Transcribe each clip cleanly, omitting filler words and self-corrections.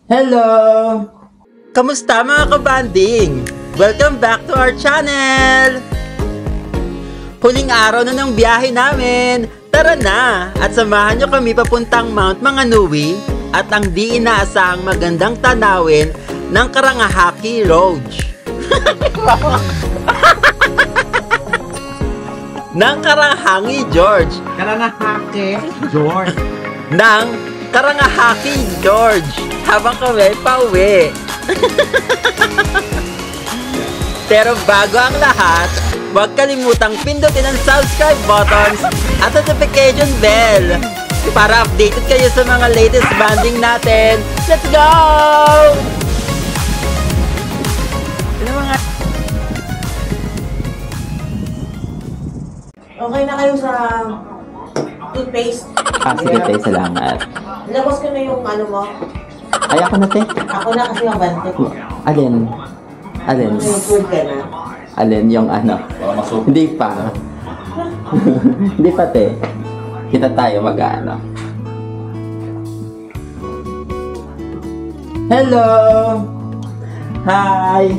Hello! Kamusta mga kabanding? Welcome back to our channel! Huling araw na ng biyahe namin! Tara na! At samahan nyo kami papuntang Mount Maunganui at ang di inaasahang magandang tanawin ng Karangahaki Lodge. ng Karangahaki George. Karangahaki George. Ng Karangahaki George. Habang kami pauwi. Pero bago ang lahat, huwag kalimutang pindutin ang subscribe buttons at notification bell para updated kayo sa mga latest banding natin. Let's go! Okay na kayo sa toothpaste? Sige, tayo, salamat. Labas ko na yung ano mo. Ay, ako na, te. Ako na kasi mabante. Alin? Alin? Yung food ka na. Alin yung ano? Hindi pa. Hindi pa, te. Kita tayo mag-ano. Hello! Hi!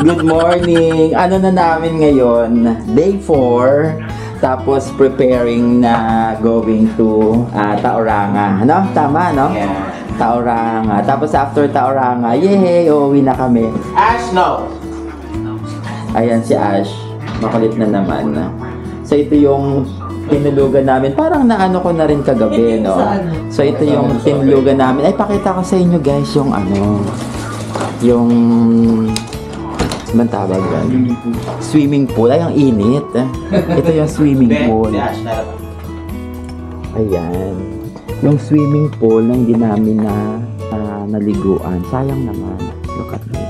Good morning! Ano na namin ngayon? Day 4. Tapos preparing na going to Tauranga. Ano? Tama, no? Yeah. Tauranga. Tapos after Tauranga, yay! Uuwi na kami. Ash, no! Ayan si Ash. Makulit na naman. So ito yung tinulugan namin. Parang naano ko na rin kagabi, no? So ito yung tinulugan namin. Ay, pakita ko sa inyo guys yung ano. Yung... Saan tawag yan? Swimming pool. Ay, ang init. Ito yung swimming pool. Ayan. Yung swimming pool na hindi namin na naliguan. Sayang naman. Look at this.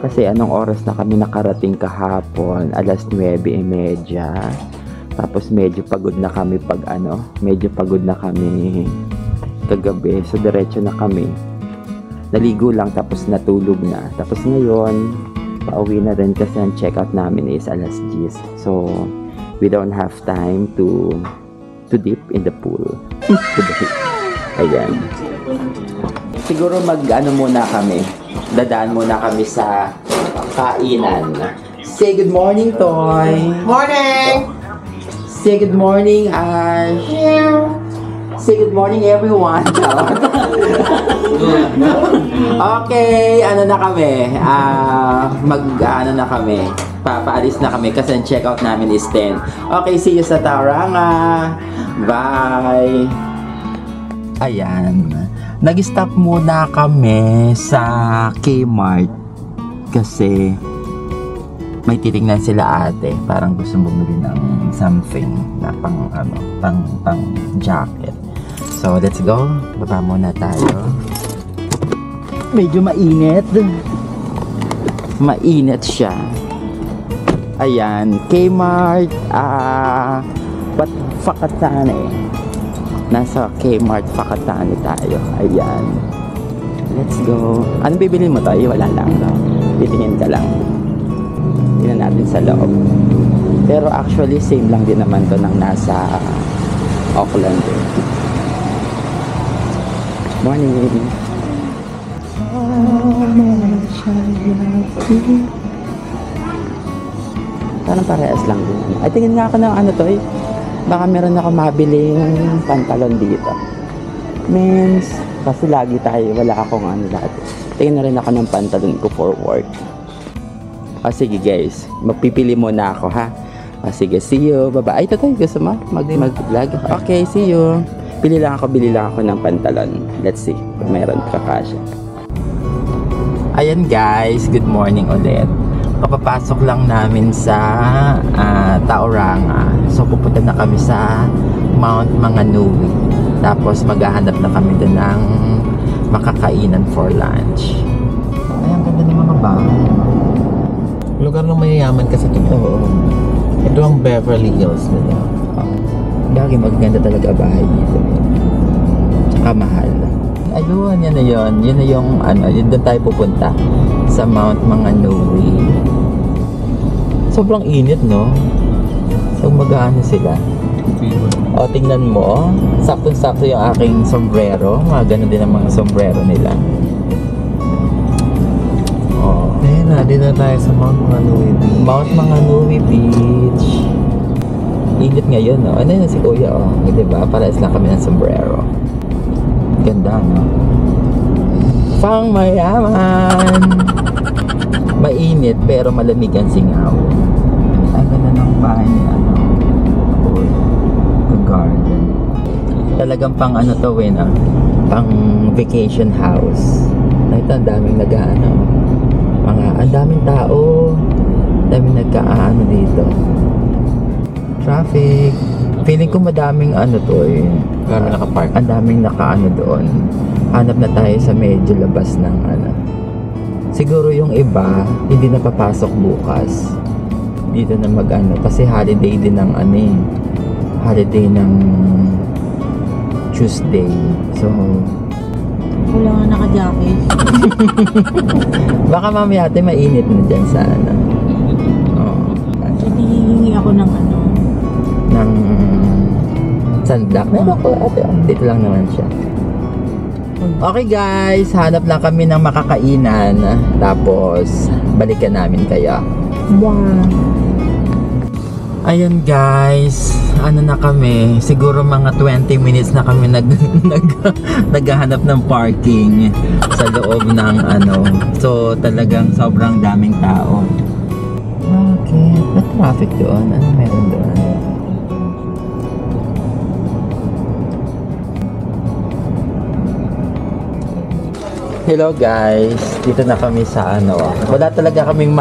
Kasi anong oras na kami nakarating kahapon? Alas 9:30. Tapos medyo pagod na kami pag ano. Medyo pagod na kami kagabi. So diretso na kami. Naligo lang tapos natulog na. Tapos ngayon, pauwi na rin kasi ang check-out namin is alas 10. So, we don't have time to dip in the pool. Ayan. Siguro mag-ano muna kami. Dadaan muna kami sa kainan. Say good morning, Toy! Morning! Say good morning, Ash! Yeah. Say good morning, everyone! Okay, ano na kami? Ano na kami? Papaalis na kami kasi ang checkout namin is 10. Okay, see you sa Tauranga. Bye. Ayan. Nag-stop muna kami sa Kmart kasi may titignan sila ate. Parang gusto bumili ng something na pang jacket. So, let's go. Baba muna tayo. Medyo mainit. Mainit siya. Ayan. Kmart. Fakatane. Nasa Kmart Fakatane tayo. Ayan. Let's go. Anong bibilin mo tayo? Wala lang. No? Titingin ka lang. Tingnan natin sa loob. Pero actually, same lang din naman to ng nasa Auckland. Morning. Parang parehas lang din. Ay, tingin nga ako ng ano to eh. Baka meron ako mabiling pantalon dito. Means, kasi lagi tayo, wala akong ano dati. Tingin na rin ako ng pantalon ko for work. O sige guys, magpipili muna ako ha. O sige, see you. Bye-bye. Ay, tatay, gusto mo mag-vlog? Okay, see you. Bili lang ako ng pantalon. Let's see kung meron kakasya. Ayan guys, good morning ulit. Kapapasok lang namin sa Tauranga. So pupunta na kami sa Mount Maunganui. Tapos maghahanap na kami doon ng makakainan for lunch. Ay, ang ganda ng mga bahay. Lugar ng mayayaman kasi ito. Oo. Ito ang Beverly Hills nila. Lagi maganda talaga bahay dito. Tsaka mahal. Ayun, yan na yun. Yun na yung ano, yun doon tayo pupunta sa Mount Maunganui. Sobrang init, no? So mag-aano sila. O, tingnan mo. Saktong-sakto yung aking sombrero. Mga ganun din ang mga sombrero nila. O, Ayun na, dito tayo sa Mount Manui Beach. Mount Maunganui Beach. Init ngayon, no? Ano yun si Kuya, oh. Diba? Parehas lang kami ng sombrero. Ganda, no? Pang mayaman! Mainit, pero malamig ang singaw. Ang ganda ng bahay ni ano. The garden. Talagang pang ano to, no? Pang vacation house. Nakita, ang daming nag-ano. Ang daming tao. Daming nagka-ano dito. Traffic. Feeling ko madaming ano to eh. Marami nakapark. Ang daming nakaano doon. Hanap na tayo sa medyo labas ng ano. Siguro yung iba, hindi na papasok bukas. Dito na mag-ano. Kasi holiday din ng ano eh. Holiday ng Tuesday. So, Wala nga naka-jacket. baka mamaya ate mainit na dyan sa ano. Oo. Hindi hihingi ako ng ano. Ng sunblock. Meron ko ate. Dito lang naman siya. Okay guys, hanap lang kami ng makakainan. Tapos, balikan namin kaya. Wow. Ayun guys, ano na kami, siguro mga 20 minutes na kami naghahanap ng parking sa loob ng ano. So talagang sobrang daming tao. Bakit? May traffic doon? Ano meron doon? Hello guys, dito na kami sa ano. Wala talaga kaming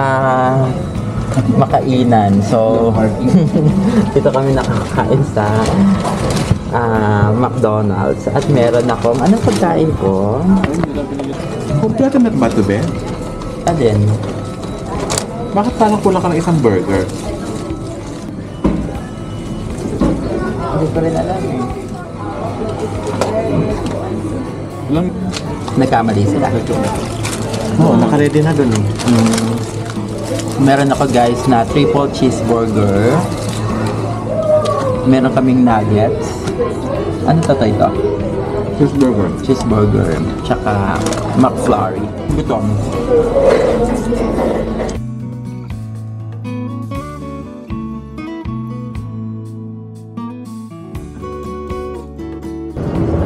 makainan. So, dito kami nakakain sa McDonald's. At meron akong, anong pagkain ko? Kompleto na ba ito, Ben? Alin? Bakit parang kulang ka ng isang burger? Hindi ko rin alam eh. Lang. Nagkamali sila. Oo, nakaredy na dun eh. Meron ako guys na triple cheeseburger. Meron kaming nuggets. Ano to ito? Cheeseburger. Cheeseburger. Tsaka McFlurry. Gutom.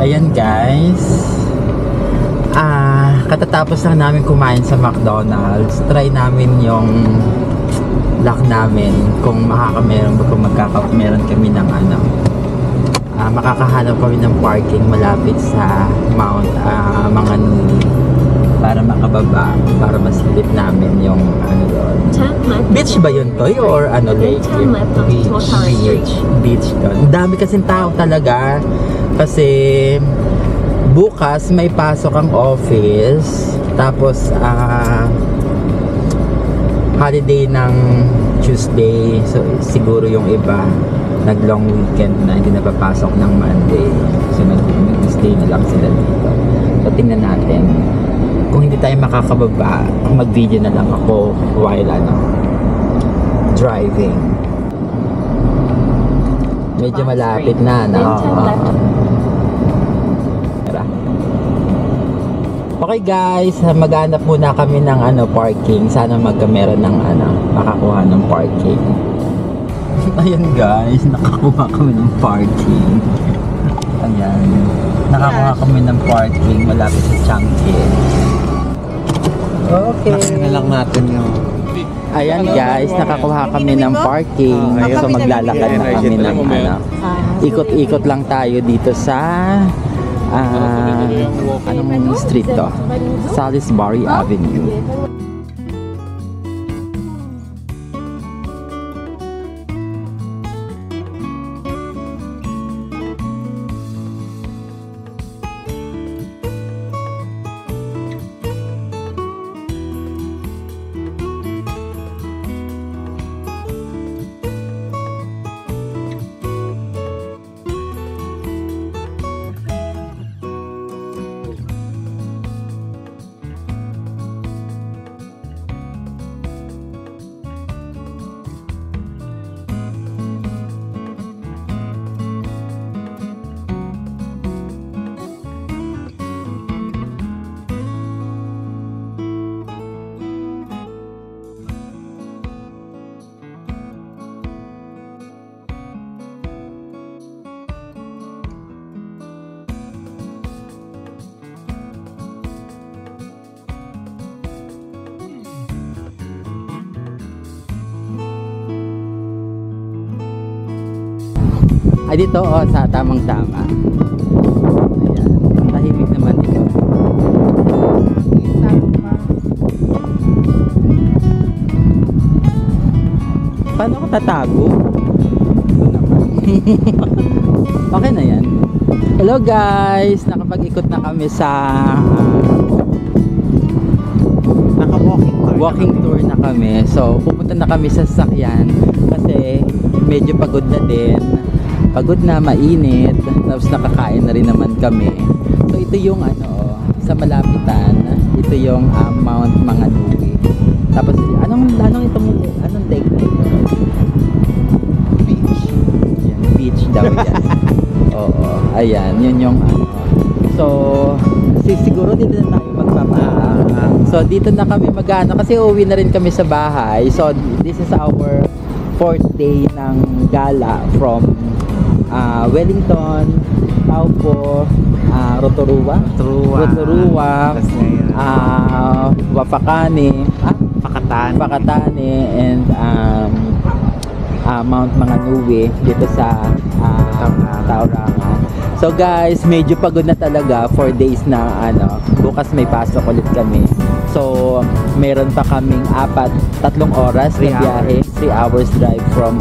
Ayan guys. Katatapos lang namin kumain sa McDonald's. Try namin yung luck namin kung makakameron ba, kung meron kami ng ano. Makakahanap kami ng parking malapit sa Mount Maunganui para makababa, para masilip namin yung ano doon. Beach ba yun to? Or ano lake? Beach doon. Ang dami kasing tao talaga kasi bukas may pasok ang office, tapos holiday ng Tuesday, so siguro yung iba nag long weekend na hindi napapasok ng Monday, so nag-stay na lang sila dito. So tingnan natin kung hindi tayo makakababa, mag video na lang ako while driving. Medyo malapit na Okay guys, maghanap muna kami ng parking. Sana magkameron ng makakuha ng parking. Ayan guys, nakakuha kami ng parking. Ayan. Nakakuha kami ng parking malapit sa Changkin. Okay. Nakita na lang natin yung... Ayan guys, nakakuha kami ng parking. So maglalakad na kami ng ikot-ikot lang tayo dito sa anong street to? Salisbury Avenue. Ay, dito, oh, sa tamang-tama. Ayan. Tahimik naman dito. Paano ako tatago? Ito naman. Okay na yan. Hello guys! Nakapag-ikot na kami sa Naka-walking tour. walking tour na kami. So, pupunta na kami sa sasakyan kasi medyo pagod na din. Pagod na, mainit. Tapos nakakain na rin naman kami. So, ito yung ano, sa malapitan. Ito yung Mount Maunganui. Tapos, anong lake na ito? Beach. Yan, beach daw yan. Oo, ayan, yun yung ano. So, siguro dito na tayo magpapaang. So, dito na kami mag-ano kasi uuwi na rin kami sa bahay. So, this is our 4th day ng gala from Wellington, Taupo, Rotorua, Tapos ngayon, Wapakani, Pakatani, and Mount Maunganui dito sa Tauranga. So guys, medyo pagod na talaga, 4 days na ano. Bukas may pasok ulit kami. So, meron pa kaming 3 oras na biyahe, 3 hours drive from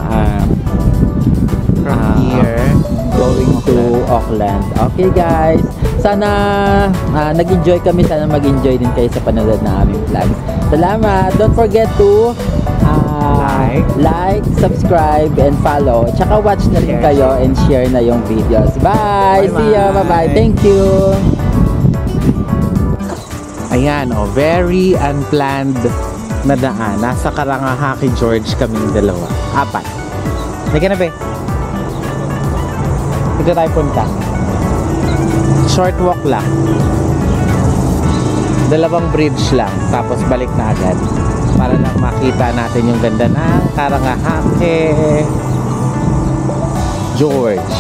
here, going to Auckland. Okay guys, sana nag-enjoy kami, sana mag-enjoy din kayo sa panonood ng aming vlogs. Salamat. Don't forget to like, subscribe, and follow. Tsaka watch na rin kayo and share na yung videos. Bye! See ya! Bye-bye! Thank you! ayan, very unplanned na daan. Nasa Karangahaki, George kaming dalawa. 4. Halika na, be. Dito tayo punta. Short walk lang. 2 bridge lang. Tapos balik na agad. Para lang makita natin yung ganda ng Karangahaki, George.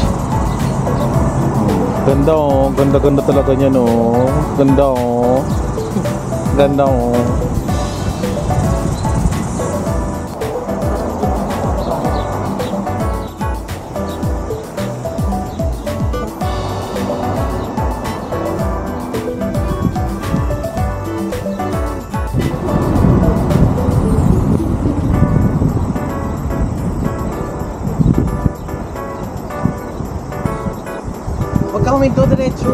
Ganda oh. Ganda talaga niya no. Ganda oh. Ganda oh. Huwag ka huminto diretso.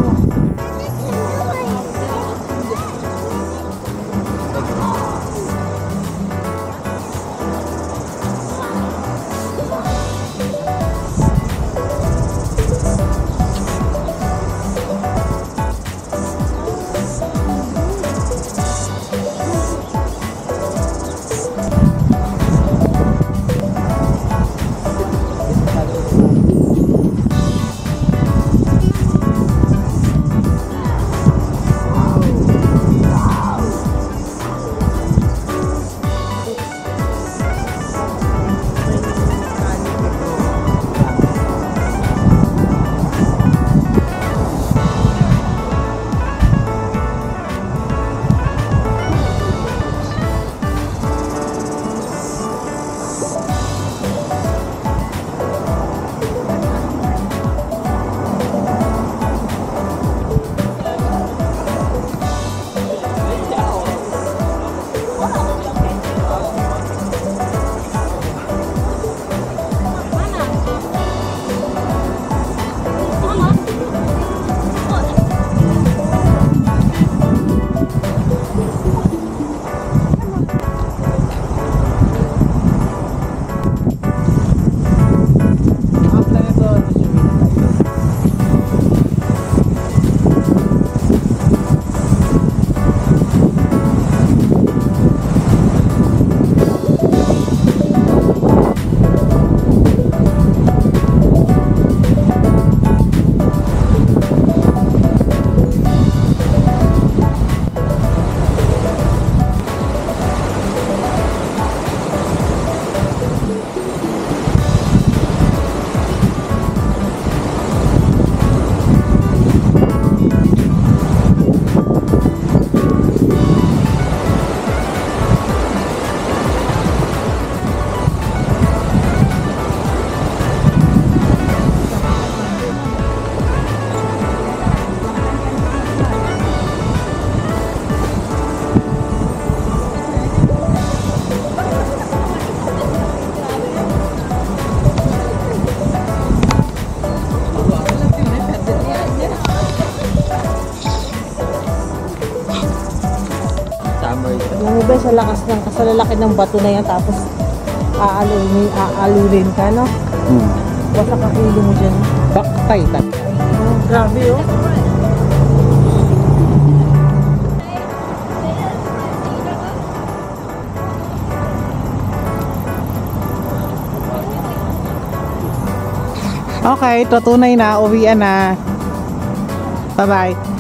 Yung iba sa lakas ng kasalalaki ng bato na yan tapos aalulin ka, no? Wasak ang ulo mo dyan. Back Titan. Oh, grabe oh. Okay, tutunay na. Uwian na. Bye-bye.